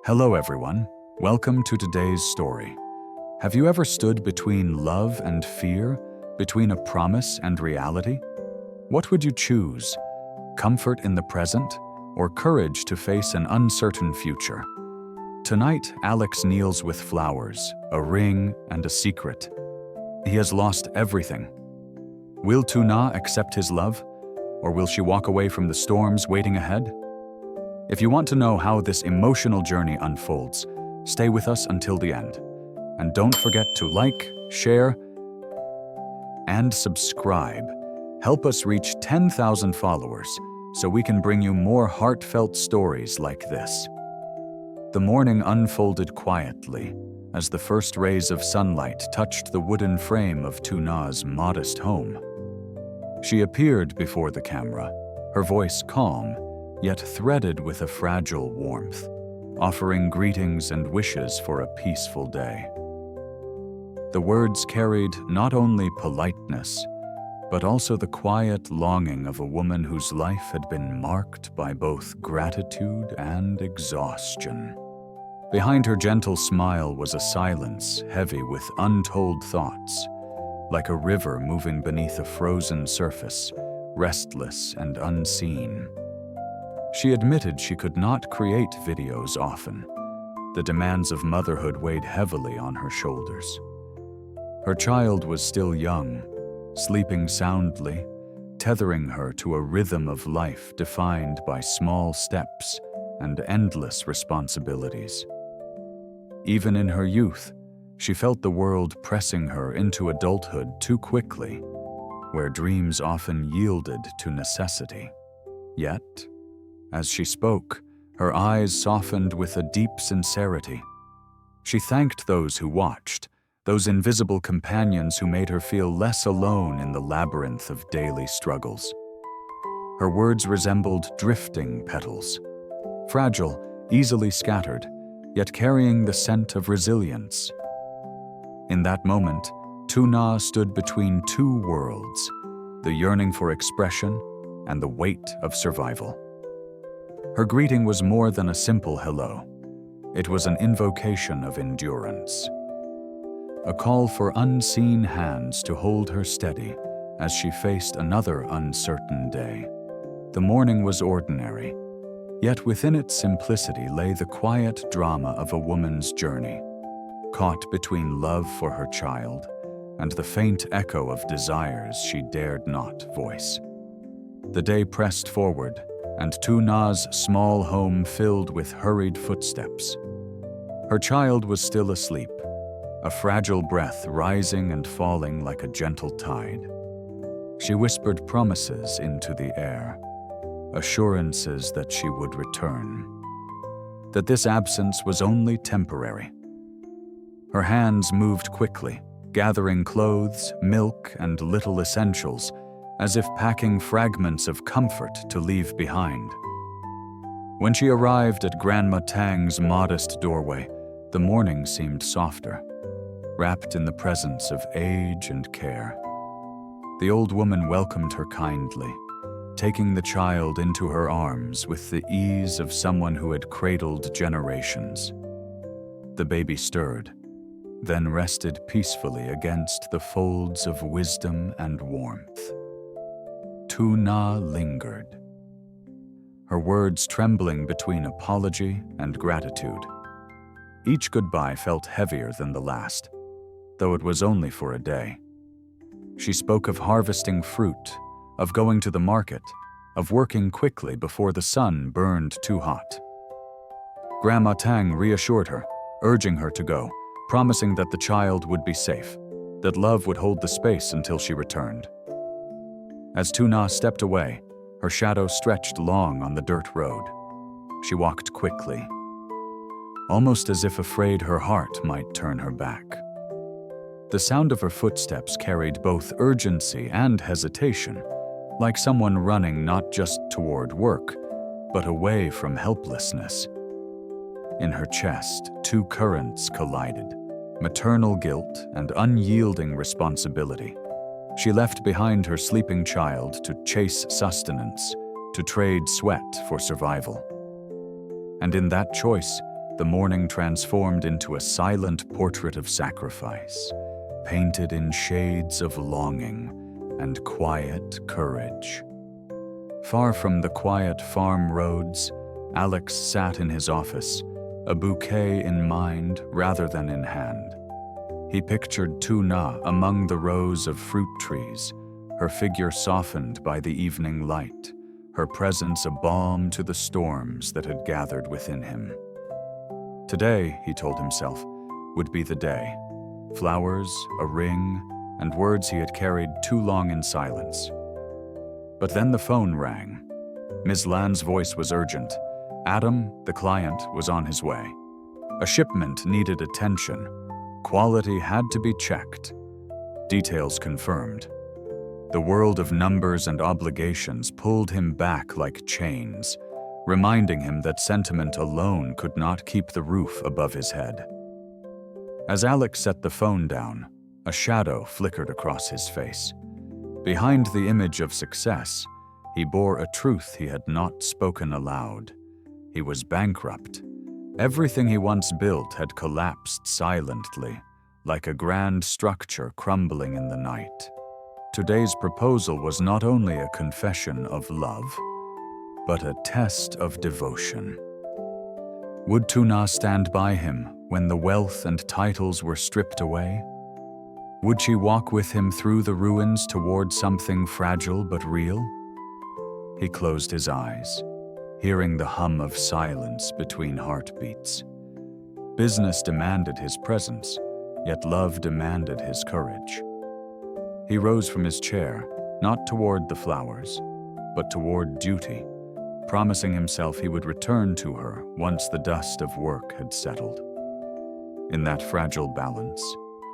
Hello everyone, welcome to today's story. Have you ever stood between love and fear, between a promise and reality? What would you choose? Comfort in the present, or courage to face an uncertain future? Tonight, Alex kneels with flowers, a ring, and a secret. He has lost everything. Will Tuna accept his love, or will she walk away from the storms waiting ahead? If you want to know how this emotional journey unfolds, stay with us until the end. And don't forget to like, share, and subscribe. Help us reach 10,000 followers so we can bring you more heartfelt stories like this. The morning unfolded quietly as the first rays of sunlight touched the wooden frame of Tuna's modest home. She appeared before the camera, her voice calm, yet threaded with a fragile warmth, offering greetings and wishes for a peaceful day. The words carried not only politeness, but also the quiet longing of a woman whose life had been marked by both gratitude and exhaustion. Behind her gentle smile was a silence heavy with untold thoughts, like a river moving beneath a frozen surface, restless and unseen. She admitted she could not create videos often. The demands of motherhood weighed heavily on her shoulders. Her child was still young, sleeping soundly, tethering her to a rhythm of life defined by small steps and endless responsibilities. Even in her youth, she felt the world pressing her into adulthood too quickly, where dreams often yielded to necessity. Yet, as she spoke, her eyes softened with a deep sincerity. She thanked those who watched, those invisible companions who made her feel less alone in the labyrinth of daily struggles. Her words resembled drifting petals, fragile, easily scattered, yet carrying the scent of resilience. In that moment, Tuna stood between two worlds, the yearning for expression and the weight of survival. Her greeting was more than a simple hello. It was an invocation of endurance, a call for unseen hands to hold her steady as she faced another uncertain day. The morning was ordinary, yet within its simplicity lay the quiet drama of a woman's journey, caught between love for her child and the faint echo of desires she dared not voice. The day pressed forward, and Tuna's small home filled with hurried footsteps. Her child was still asleep, a fragile breath rising and falling like a gentle tide. She whispered promises into the air, assurances that she would return, that this absence was only temporary. Her hands moved quickly, gathering clothes, milk, and little essentials, as if packing fragments of comfort to leave behind. When she arrived at Grandma Tang's modest doorway, the morning seemed softer, wrapped in the presence of age and care. The old woman welcomed her kindly, taking the child into her arms with the ease of someone who had cradled generations. The baby stirred, then rested peacefully against the folds of wisdom and warmth. Tuna lingered, her words trembling between apology and gratitude. Each goodbye felt heavier than the last, though it was only for a day. She spoke of harvesting fruit, of going to the market, of working quickly before the sun burned too hot. Grandma Tang reassured her, urging her to go, promising that the child would be safe, that love would hold the space until she returned. As Tuna stepped away, her shadow stretched long on the dirt road. She walked quickly, almost as if afraid her heart might turn her back. The sound of her footsteps carried both urgency and hesitation, like someone running not just toward work, but away from helplessness. In her chest, two currents collided, maternal guilt and unyielding responsibility. She left behind her sleeping child to chase sustenance, to trade sweat for survival. And in that choice, the morning transformed into a silent portrait of sacrifice, painted in shades of longing and quiet courage. Far from the quiet farm roads, Alex sat in his office, a bouquet in mind rather than in hand. He pictured Tuna among the rows of fruit trees, her figure softened by the evening light, her presence a balm to the storms that had gathered within him. Today, he told himself, would be the day. Flowers, a ring, and words he had carried too long in silence. But then the phone rang. Ms. Land's voice was urgent. Adam, the client, was on his way. A shipment needed attention. Quality had to be checked. Details confirmed. The world of numbers and obligations pulled him back like chains, reminding him that sentiment alone could not keep the roof above his head. As Alex set the phone down, a shadow flickered across his face. Behind the image of success, he bore a truth he had not spoken aloud. He was bankrupt. Everything he once built had collapsed silently, like a grand structure crumbling in the night. Today's proposal was not only a confession of love, but a test of devotion. Would Tuna stand by him when the wealth and titles were stripped away? Would she walk with him through the ruins toward something fragile but real? He closed his eyes, hearing the hum of silence between heartbeats. Business demanded his presence, yet love demanded his courage. He rose from his chair, not toward the flowers, but toward duty, promising himself he would return to her once the dust of work had settled. In that fragile balance,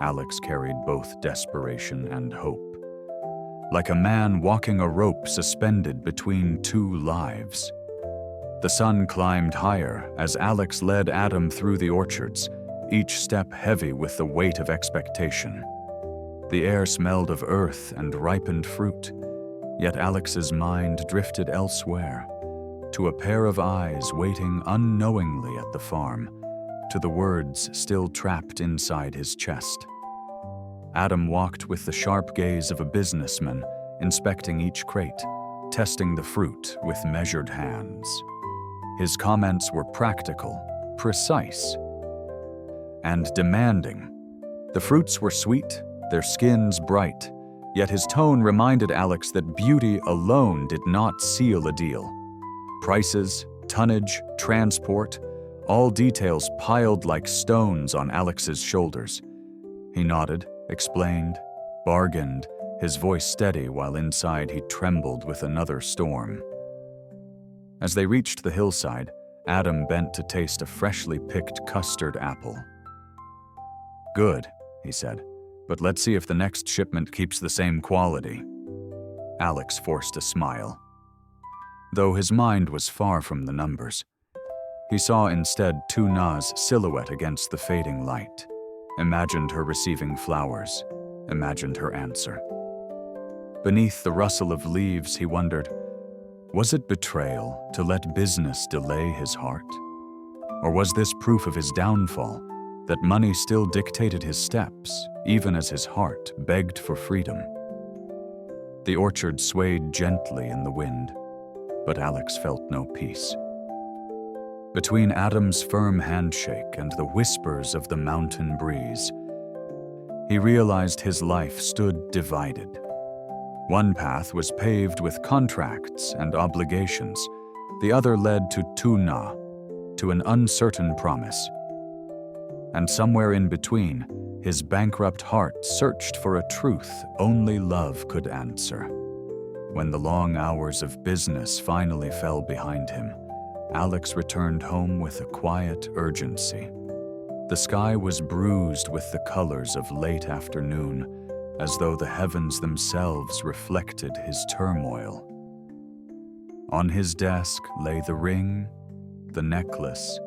Alex carried both desperation and hope. Like a man walking a rope suspended between two lives. The sun climbed higher as Alex led Adam through the orchards, each step heavy with the weight of expectation. The air smelled of earth and ripened fruit, yet Alex's mind drifted elsewhere, to a pair of eyes waiting unknowingly at the farm, to the words still trapped inside his chest. Adam walked with the sharp gaze of a businessman, inspecting each crate, testing the fruit with measured hands. His comments were practical, precise, and demanding. The fruits were sweet, their skins bright, yet his tone reminded Alex that beauty alone did not seal a deal. Prices, tonnage, transport, all details piled like stones on Alex's shoulders. He nodded, explained, bargained, his voice steady while inside he trembled with another storm. As they reached the hillside, Adam bent to taste a freshly picked custard apple. "Good," he said, "but let's see if the next shipment keeps the same quality." Alex forced a smile. Though his mind was far from the numbers, he saw instead Tuna's silhouette against the fading light, imagined her receiving flowers, imagined her answer. Beneath the rustle of leaves, he wondered, was it betrayal to let business delay his heart? Or was this proof of his downfall, that money still dictated his steps, even as his heart begged for freedom? The orchard swayed gently in the wind, but Alex felt no peace. Between Adam's firm handshake and the whispers of the mountain breeze, he realized his life stood divided. One path was paved with contracts and obligations. The other led to Tuna, to an uncertain promise. And somewhere in between, his bankrupt heart searched for a truth only love could answer. When the long hours of business finally fell behind him, Alex returned home with a quiet urgency. The sky was bruised with the colors of late afternoon, as though the heavens themselves reflected his turmoil. On his desk lay the ring, the necklace,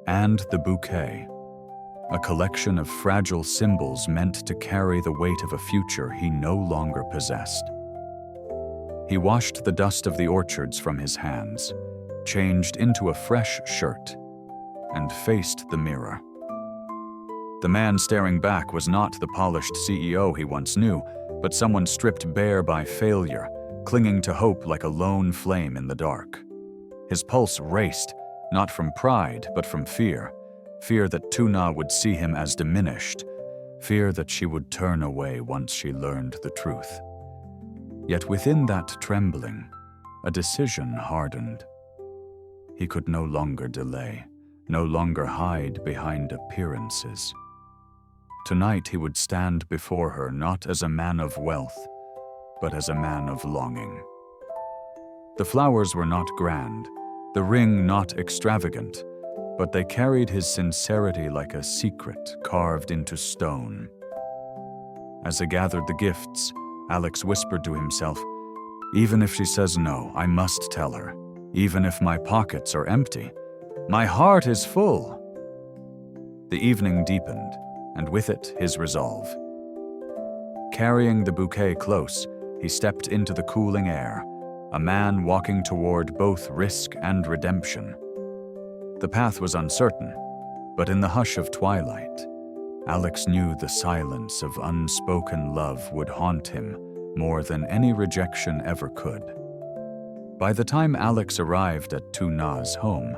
and the bouquet, a collection of fragile symbols meant to carry the weight of a future he no longer possessed. He washed the dust of the orchards from his hands, changed into a fresh shirt, and faced the mirror. The man staring back was not the polished CEO he once knew, but someone stripped bare by failure, clinging to hope like a lone flame in the dark. His pulse raced, not from pride, but from fear. Fear that Tuna would see him as diminished. Fear that she would turn away once she learned the truth. Yet within that trembling, a decision hardened. He could no longer delay, no longer hide behind appearances. Tonight he would stand before her not as a man of wealth, but as a man of longing. The flowers were not grand, the ring not extravagant, but they carried his sincerity like a secret carved into stone. As they gathered the gifts, Alex whispered to himself, "Even if she says no, I must tell her. Even if my pockets are empty, my heart is full." The evening deepened, and with it his resolve. Carrying the bouquet close, he stepped into the cooling air, a man walking toward both risk and redemption. The path was uncertain, but in the hush of twilight, Alex knew the silence of unspoken love would haunt him more than any rejection ever could. By the time Alex arrived at Tuna's home,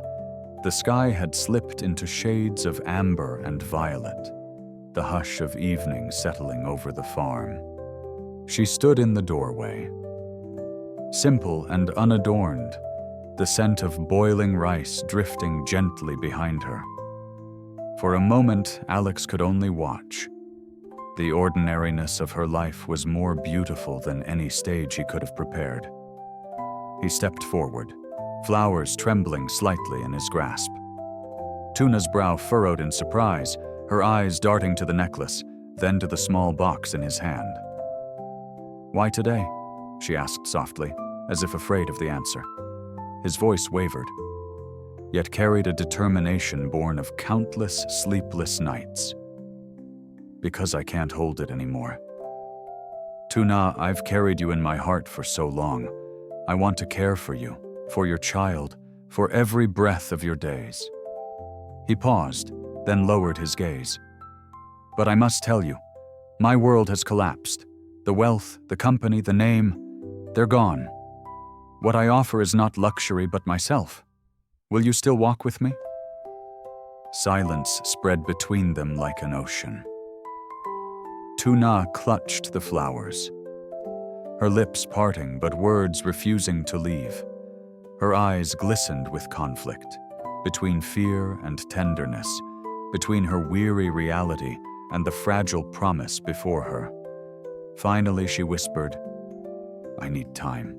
the sky had slipped into shades of amber and violet, the hush of evening settling over the farm. She stood in the doorway. Simple and unadorned, the scent of boiling rice drifting gently behind her. For a moment, Alex could only watch. The ordinariness of her life was more beautiful than any stage he could have prepared. He stepped forward, flowers trembling slightly in his grasp. Tuna's brow furrowed in surprise, her eyes darting to the necklace, then to the small box in his hand. "Why today?" she asked softly, as if afraid of the answer. His voice wavered, yet carried a determination born of countless sleepless nights. "Because I can't hold it anymore. Tuna, I've carried you in my heart for so long. I want to care for you, for your child, for every breath of your days." He paused, then lowered his gaze. "But I must tell you, my world has collapsed. The wealth, the company, the name, they're gone. What I offer is not luxury but myself. Will you still walk with me?" Silence spread between them like an ocean. Tuna clutched the flowers, her lips parting but words refusing to leave. Her eyes glistened with conflict, between fear and tenderness, between her weary reality and the fragile promise before her. Finally she whispered, "I need time."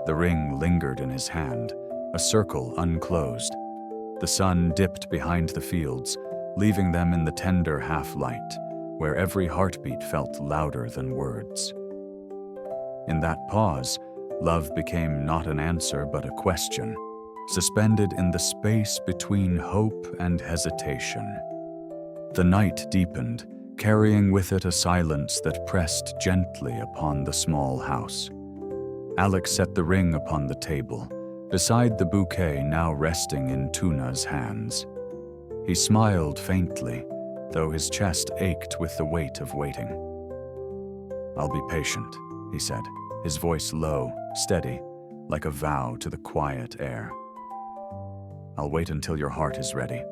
The ring lingered in his hand, a circle unclosed. The sun dipped behind the fields, leaving them in the tender half-light, where every heartbeat felt louder than words. In that pause, love became not an answer but a question, suspended in the space between hope and hesitation. The night deepened, carrying with it a silence that pressed gently upon the small house. Alex set the ring upon the table, beside the bouquet now resting in Tuna's hands. He smiled faintly, though his chest ached with the weight of waiting. "I'll be patient," he said, his voice low, steady, like a vow to the quiet air. "I'll wait until your heart is ready."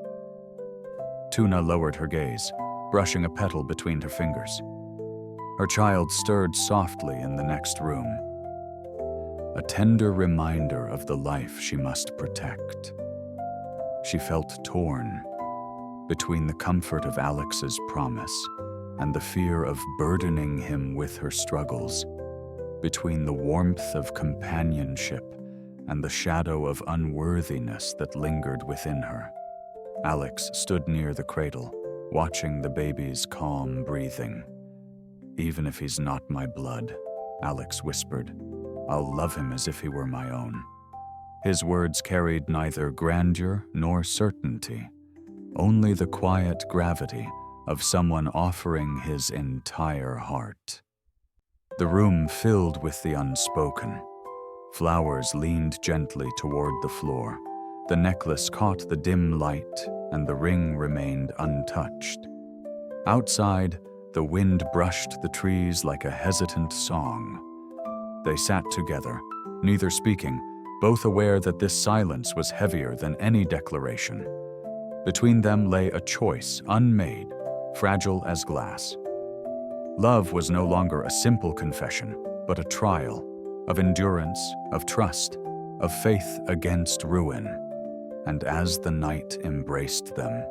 Tuna lowered her gaze, brushing a petal between her fingers. Her child stirred softly in the next room, a tender reminder of the life she must protect. She felt torn between the comfort of Alex's promise and the fear of burdening him with her struggles, between the warmth of companionship and the shadow of unworthiness that lingered within her. Alex stood near the cradle, watching the baby's calm breathing. "Even if he's not my blood," Alex whispered, "I'll love him as if he were my own." His words carried neither grandeur nor certainty, only the quiet gravity of someone offering his entire heart. The room filled with the unspoken. Flowers leaned gently toward the floor. The necklace caught the dim light, and the ring remained untouched. Outside, the wind brushed the trees like a hesitant song. They sat together, neither speaking, both aware that this silence was heavier than any declaration. Between them lay a choice, unmade, fragile as glass. Love was no longer a simple confession, but a trial of endurance, of trust, of faith against ruin. And as the night embraced them,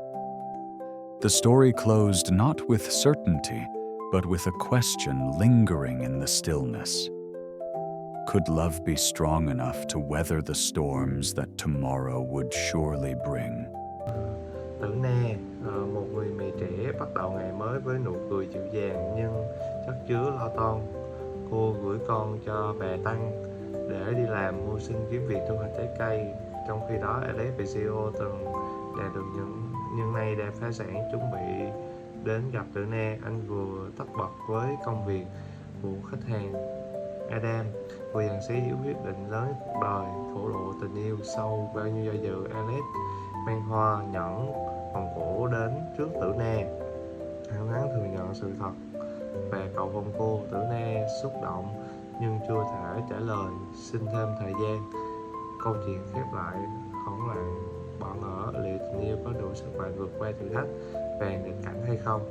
the story closed not with certainty, but with a question lingering in the stillness. Could love be strong enough to weather the storms that tomorrow would surely bring? Tử Na, một người mẹ trẻ bắt đầu ngày mới với nụ cười dịu dàng nhưng chất chứa lo toan. Cô gửi con cho bà Tăng để đi làm mưu sinh kiếm việc thu hoạch trái cây. Trong khi đó, Alex và CEO từng đạt được nhưng nay đã phá sản, chuẩn bị đến gặp Tử Na. Anh vừa tất bật với công việc của khách hàng Adam, vừa dàn xí yếu quyết định lớn cuộc đời, thổ lộ tình yêu. Sau bao nhiêu do dự, Alex mang hoa nhẫn vòng cổ đến trước Tử Na, thẳng thắn thừa nhận sự thật và cầu hôn cô. Tử Na xúc động nhưng chưa thể trả lời, xin thêm thời gian. Câu chuyện khép lại hỗn loạn, bỏ ngỏ liệu tình yêu có đủ sức mạnh vượt qua thử thách và nghịch cảnh hay không.